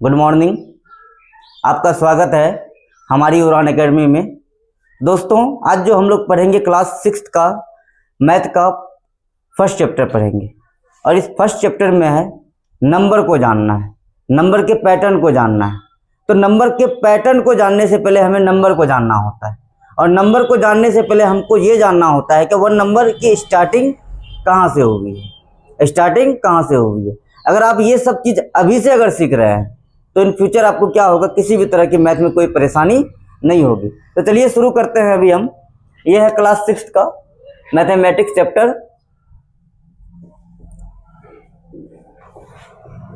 Good morning. आपका स्वागत है हमारी उड़ान एकेडमी में। दोस्तों, आज जो हम लोग पढ़ेंगे क्लास 6 का मैथ का फर्स्ट चैप्टर पढ़ेंगे और इस फर्स्ट चैप्टर में है नंबर को जानना है, नंबर के पैटर्न को जानना है। तो नंबर के पैटर्न को जानने से पहले हमें नंबर को जानना होता है और नंबर को जानने से पहले हमको ये जानना होता है कि वह नंबर की स्टार्टिंग कहाँ से होगी है, स्टार्टिंग कहाँ से होगी है। अगर आप ये सब चीज़ अभी से अगर सीख रहे हैं तो इन फ्यूचर आपको क्या होगा, किसी भी तरह की मैथ में कोई परेशानी नहीं होगी। तो चलिए शुरू करते हैं। अभी हम ये है क्लास 6 का मैथमेटिक्स चैप्टर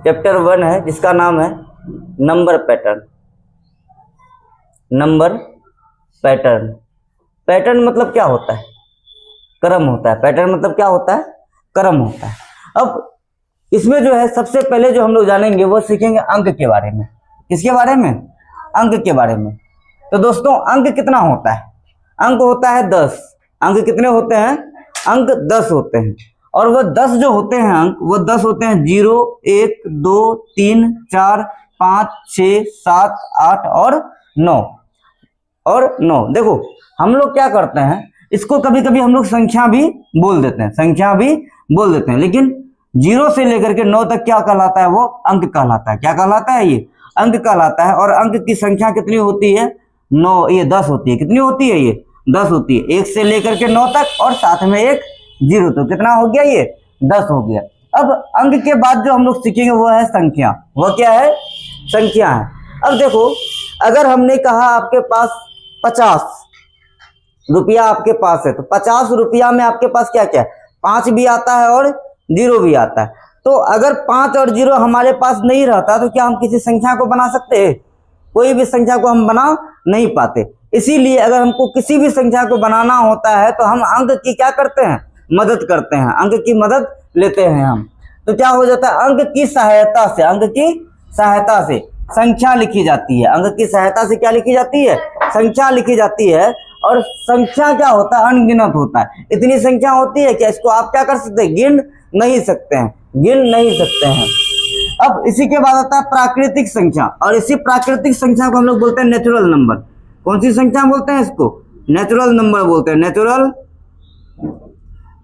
1 है, जिसका नाम है number pattern. Number pattern, pattern मतलब क्या होता है? क्रम होता है। पैटर्न मतलब क्या होता है? क्रम होता है। अब इसमें जो है सबसे पहले जो हम लोग जानेंगे वो सीखेंगे अंक के बारे में। किसके बारे में? अंक के बारे में। तो दोस्तों, अंक कितना होता है? अंक होता है 10। अंक कितने होते हैं? अंक 10 होते हैं। और वह 10 जो होते हैं अंक, वो 10 होते हैं 0, 1, 2, 3, 4, 5, 6, 7, 8 और 9। देखो, हम लोग क्या करते हैं, इसको कभी कभी हम लोग संख्या भी बोल देते हैं, लेकिन 0 से लेकर के 9 तक क्या कहलाता है? वो अंक कहलाता है। क्या कहलाता है? ये अंक कहलाता है। और अंक की संख्या कितनी होती है? 9, ये 10 होती है। कितनी होती है? ये 10 होती है। 1 से लेकर के 9 तक और साथ में एक 0, तो कितना हो गया? ये 10 हो गया। अब अंक के बाद जो हम लोग सीखेंगे वो है संख्या। वो क्या है? संख्या है। अब देखो, अगर हमने कहा आपके पास 50 रुपया आपके पास है, तो 50 रुपया में आपके पास क्या क्या है? 5 भी आता है और 0 भी आता है। तो अगर 5 और 0 हमारे पास नहीं रहता तो क्या हम किसी संख्या को बना सकते हैं? कोई भी संख्या को हम बना नहीं पाते। इसीलिए अगर हमको किसी भी संख्या को बनाना होता है तो हम अंक की क्या करते हैं? मदद करते हैं। अंक की मदद लेते हैं हम। तो क्या हो जाता है? अंक की सहायता से संख्या लिखी जाती है। अंक की सहायता से क्या लिखी जाती है? संख्या लिखी जाती है। और संख्या क्या होता है? अनगिनत होता है। इतनी संख्या होती है कि इसको आप क्या कर सकते हैं? गिन नहीं सकते हैं। अब इसी के बाद आता है प्राकृतिक संख्या, और इसी प्राकृतिक संख्या को हम लोग बोलते हैं नेचुरल नंबर। कौन सी संख्या बोलते हैं इसको? नेचुरल नंबर बोलते हैं। नेचुरल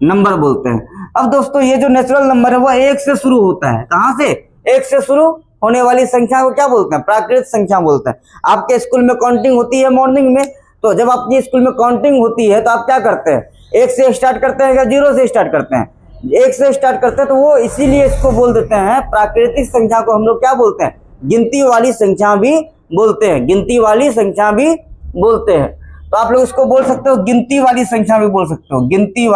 नंबर बोलते हैं। अब दोस्तों, ये जो नेचुरल नंबर है वो 1 से शुरू होता है। कहां से? 1 से शुरू होने वाली संख्या को क्या बोलते हैं? प्राकृतिक संख्या बोलते हैं। आपके स्कूल में काउंटिंग होती है मॉर्निंग में, तो जब आपकी स्कूल में काउंटिंग होती है तो आप क्या करते हैं? 1 से स्टार्ट करते हैं या 0 से स्टार्ट करते हैं? 1 से स्टार्ट करते हैं। तो वो इसीलिए इसको बोल देते हैं, प्राकृतिक संख्या को हम लोग क्या बोलते हैं? गिनती वाली संख्या भी बोलते हैं। गिनती वाली संख्या भी बोलते हैं। तो आप लोग इसको बोल सकते हो, गिनती वाली संख्या भी बोल सकते हो। गिनती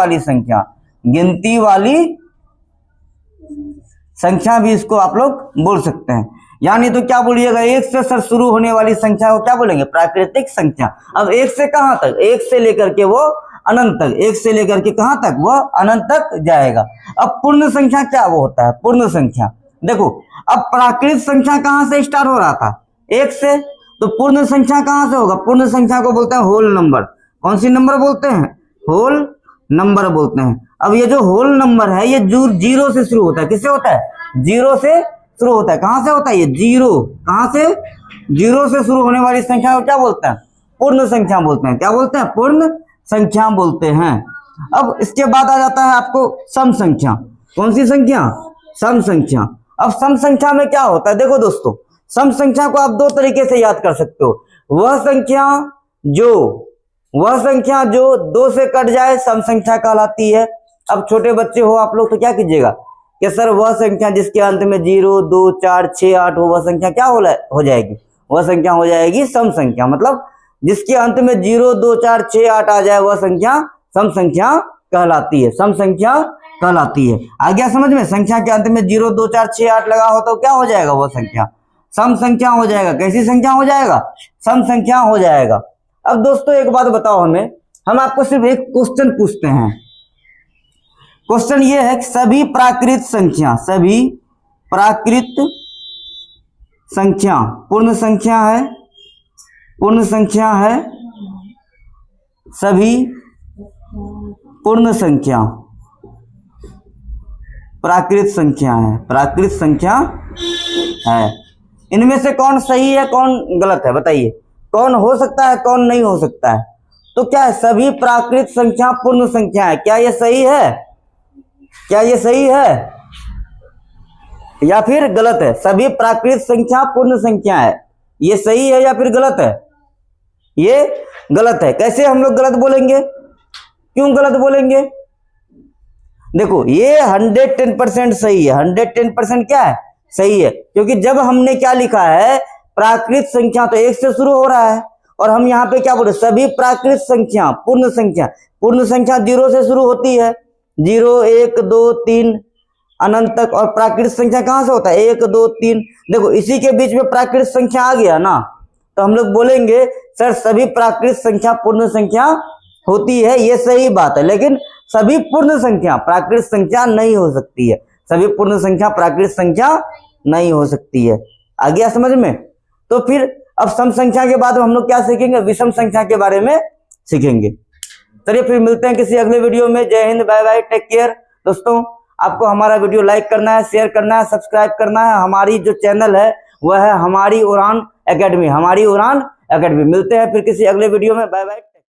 वाली संख्या भी इसको आप लोग बोल सकते हैं। यानी तो क्या बोलिएगा? 1 से सर शुरू होने वाली संख्या को क्या बोलेंगे? प्राकृतिक संख्या। अब 1 से कहां तक? 1 से लेकर के वो अनंत तक। 1 से लेकर के कहां तक? वो अनंत तक जाएगा। अब पूर्ण संख्या क्या वो होता है? पूर्ण संख्या। देखो, अब प्राकृतिक संख्या कहां से स्टार्ट हो रहा था? 1 से। तो पूर्ण संख्या कहां से होगा? पूर्ण संख्या को बोलते हैं होल नंबर। कौन सी नंबर बोलते हैं? होल नंबर बोलते हैं। अब ये जो होल नंबर है ये 0 से शुरू होता है। किससे होता है? 0 से शुरू होता है। कहां से होता है ये? 0। कहां से? 0 से शुरू होने वाली संख्या को क्या बोलते हैं? पूर्ण संख्या बोलते हैं। क्या बोलते हैं? पूर्ण संख्या बोलते हैं। अब इसके बाद आ जाता है आपको सम संख्या। कौन सी संख्या? सम संख्या। अब सम संख्या में क्या होता है? देखो दोस्तों, सम संख्या को आप 2 तरीके से याद कर सकते हो। वह संख्या जो 2 से कट जाए सम संख्या कहलाती है। अब छोटे बच्चे हो आप लोग तो क्या कीजिएगा कि सर वह संख्या जिसके अंत में 0, 2, 4, 6, 8 हो, वह संख्या क्या हो जाएगी? वह संख्या हो जाएगी सम संख्या। मतलब जिसके अंत में 0, 2, 4, 6, 8 आ जाए वह संख्या सम संख्या कहलाती है। सम संख्या कहलाती है। आ गया समझ में? संख्या के अंत में 0, 2, 4, 6, 8 लगा हो तो क्या हो जाएगा? वह संख्या सम संख्या हो जाएगा। कैसी संख्या हो जाएगा? सम संख्या हो जाएगा। अब दोस्तों एक बात बताओ हमें, हम आपको सिर्फ एक क्वेश्चन पूछते हैं। क्वेश्चन ये है कि सभी प्राकृत संख्या पूर्ण संख्या है, सभी पूर्ण संख्या प्राकृत संख्या है। इनमें से कौन सही है कौन गलत है, बताइए। कौन हो सकता है कौन नहीं हो सकता है? तो क्या है, सभी प्राकृत संख्या पूर्ण संख्या है। क्या ये सही है? क्या ये सही है या फिर गलत है? सभी प्राकृत संख्या पूर्ण संख्या है, ये सही है या फिर गलत है? ये गलत है। कैसे हम लोग गलत बोलेंगे? क्यों गलत बोलेंगे? देखो ये 110% सही है। 110% क्या है? सही है, क्योंकि जब हमने क्या लिखा है, प्राकृत संख्या तो 1 से शुरू हो रहा है, और हम यहाँ पे क्या बोले, सभी प्राकृत संख्या पूर्ण संख्या। पूर्ण संख्या 0 से शुरू होती है, 0 1 2 3 अनंत तक। और प्राकृत संख्या कहां से होता है? 1 2 3। देखो इसी के बीच में प्राकृत संख्या आ गया ना, तो हम लोग बोलेंगे सर सभी प्राकृत संख्या पूर्ण संख्या होती है, ये सही बात है। लेकिन सभी पूर्ण संख्या प्राकृत संख्या नहीं हो सकती है, सभी पूर्ण संख्या प्राकृत संख्या नहीं हो सकती है। आ गया समझ में? तो फिर अब सम संख्या के बाद हम लोग क्या सीखेंगे? विषम संख्या के बारे में सीखेंगे। चलिए फिर मिलते हैं किसी अगले वीडियो में। Jai Hind, bye bye, take care. दोस्तों आपको हमारा वीडियो लाइक करना है, शेयर करना है, सब्सक्राइब करना है। हमारी जो चैनल है वह है हमारी उड़ान एकेडमी, हमारी उड़ान एकेडमी। मिलते हैं फिर किसी अगले वीडियो में। Bye bye.